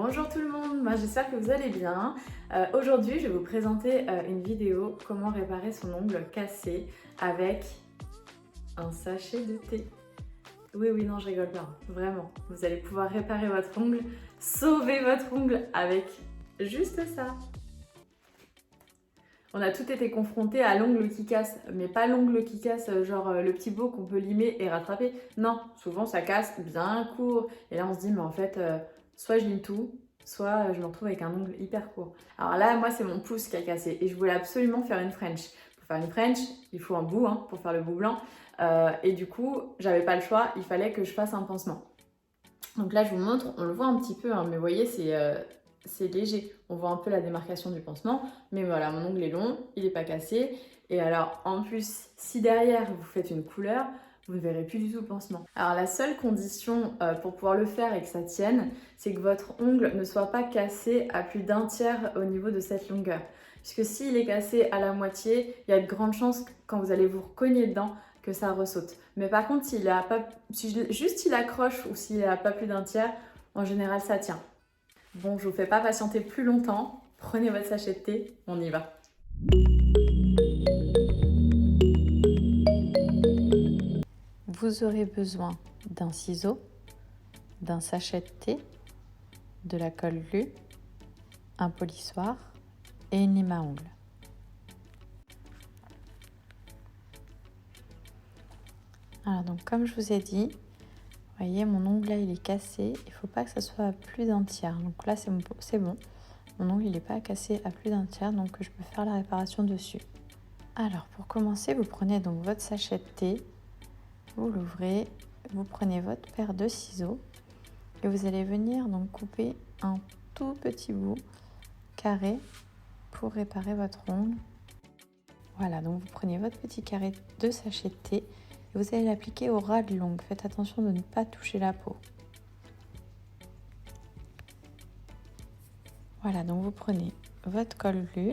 Bonjour tout le monde, moi j'espère que vous allez bien. Aujourd'hui je vais vous présenter une vidéo comment réparer son ongle cassé avec un sachet de thé. Oui, non je rigole pas, vraiment. Vous allez pouvoir réparer votre ongle, sauver votre ongle avec juste ça. On a tous été confrontés à l'ongle qui casse, mais pas l'ongle qui casse genre le petit bout qu'on peut limer et rattraper. Non, souvent ça casse bien court. Et là on se dit mais en fait soit je lime tout, soit je me retrouve avec un ongle hyper court. Alors là moi c'est mon pouce qui a cassé et je voulais absolument faire une French. Pour faire une French, il faut un bout pour faire le bout blanc. Et du coup j'avais pas le choix, il fallait que je fasse un pansement. Donc là je vous montre, on le voit un petit peu, mais vous voyez c'est léger. On voit un peu la démarcation du pansement, mais voilà, mon ongle est long, il n'est pas cassé. Et alors, en plus, si derrière vous faites une couleur, vous ne verrez plus du tout le pansement. Alors la seule condition pour pouvoir le faire et que ça tienne, c'est que votre ongle ne soit pas cassé à plus d'un tiers au niveau de cette longueur. Puisque s'il est cassé à la moitié, il y a de grandes chances que quand vous allez vous recogner dedans, que ça ressaute. Mais par contre, si juste il accroche ou s'il n'a pas plus d'un tiers, en général ça tient. Bon, je vous fais pas patienter plus longtemps. Prenez votre sachet de thé, on y va. Vous aurez besoin d'un ciseau, d'un sachet de thé, de la colle Lu, un polissoir et une lime à ongles. Alors donc comme je vous ai dit, vous voyez mon ongle là il est cassé, il ne faut pas que ça soit à plus d'un tiers. Donc là c'est bon, mon ongle il n'est pas cassé à plus d'un tiers donc je peux faire la réparation dessus. Alors pour commencer, vous prenez donc votre sachet de thé, vous l'ouvrez, vous prenez votre paire de ciseaux et vous allez venir donc couper un tout petit bout carré pour réparer votre ongle. Voilà, donc vous prenez votre petit carré de sachet de thé et vous allez l'appliquer au ras de l'ongle. Faites attention de ne pas toucher la peau. Voilà, donc vous prenez votre colle Lu,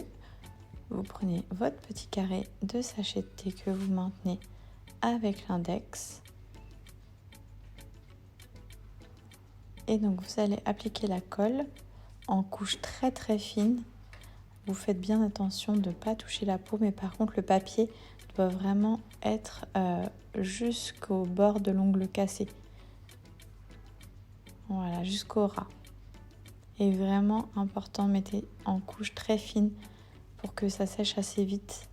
vous prenez votre petit carré de sachet de thé que vous maintenez avec l'index. Et donc vous allez appliquer la colle en couche très très fine. Vous faites bien attention de ne pas toucher la peau, mais par contre le papier doit vraiment être jusqu'au bord de l'ongle cassé. Voilà, jusqu'au ras. Et vraiment important, mettez en couche très fine pour que ça sèche assez vite.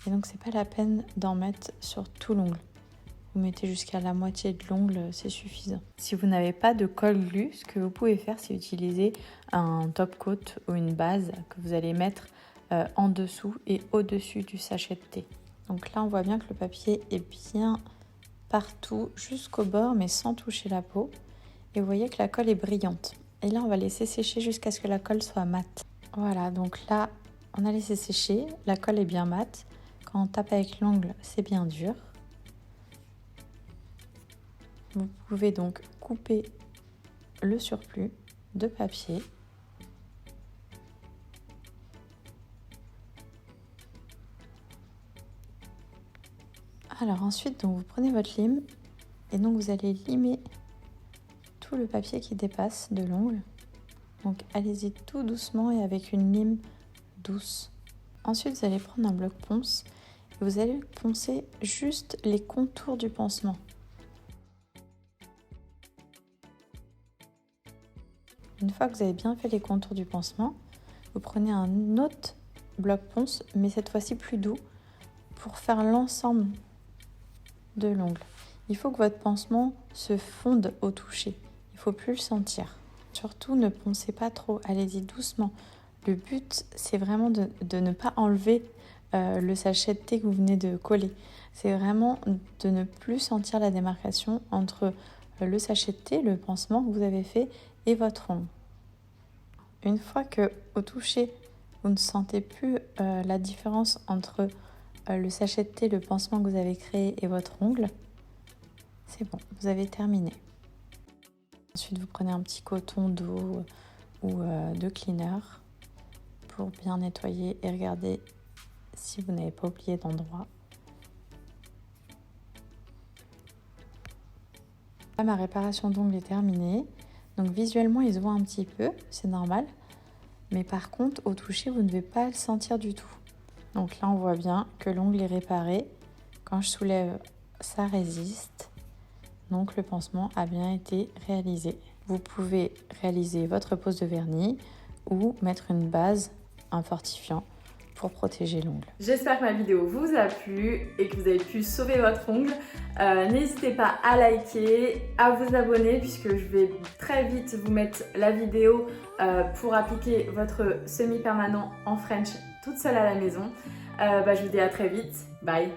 Et donc c'est pas la peine d'en mettre sur tout l'ongle. Vous mettez jusqu'à la moitié de l'ongle, c'est suffisant. Si vous n'avez pas de colle Lu, ce que vous pouvez faire, c'est utiliser un top coat ou une base que vous allez mettre en dessous et au-dessus du sachet de thé. Donc là, on voit bien que le papier est bien partout, jusqu'au bord, mais sans toucher la peau. Et vous voyez que la colle est brillante. Et là, on va laisser sécher jusqu'à ce que la colle soit mate. Voilà, donc là, on a laissé sécher. La colle est bien mate. Quand on tape avec l'ongle, c'est bien dur. Vous pouvez donc couper le surplus de papier. Alors ensuite, donc, vous prenez votre lime et donc vous allez limer tout le papier qui dépasse de l'ongle. Donc allez-y tout doucement et avec une lime douce. Ensuite, vous allez prendre un bloc ponce et vous allez poncer juste les contours du pansement. Une fois que vous avez bien fait les contours du pansement, vous prenez un autre bloc ponce, mais cette fois-ci plus doux, pour faire l'ensemble de l'ongle. Il faut que votre pansement se fonde au toucher. Il ne faut plus le sentir. Surtout, ne poncez pas trop. Allez-y doucement. Le but, c'est vraiment de ne pas enlever le sachet de thé que vous venez de coller. C'est vraiment de ne plus sentir la démarcation entre le sachet de thé, le pansement que vous avez fait, et votre ongle. Une fois que au toucher, vous ne sentez plus la différence entre le sachet de thé, le pansement que vous avez créé et votre ongle, c'est bon, vous avez terminé. Ensuite, vous prenez un petit coton d'eau ou de cleaner pour bien nettoyer et regarder si vous n'avez pas oublié d'endroit. Là, ma réparation d'ongles est terminée. Donc visuellement, il se voit un petit peu, c'est normal. Mais par contre, au toucher, vous ne devez pas le sentir du tout. Donc là, on voit bien que l'ongle est réparé. Quand je soulève, ça résiste. Donc le pansement a bien été réalisé. Vous pouvez réaliser votre pose de vernis ou mettre une base, un fortifiant pour protéger l'ongle. J'espère que ma vidéo vous a plu et que vous avez pu sauver votre ongle. N'hésitez pas à liker, à vous abonner puisque je vais très vite vous mettre la vidéo pour appliquer votre semi-permanent en French toute seule à la maison. Je vous dis à très vite. Bye!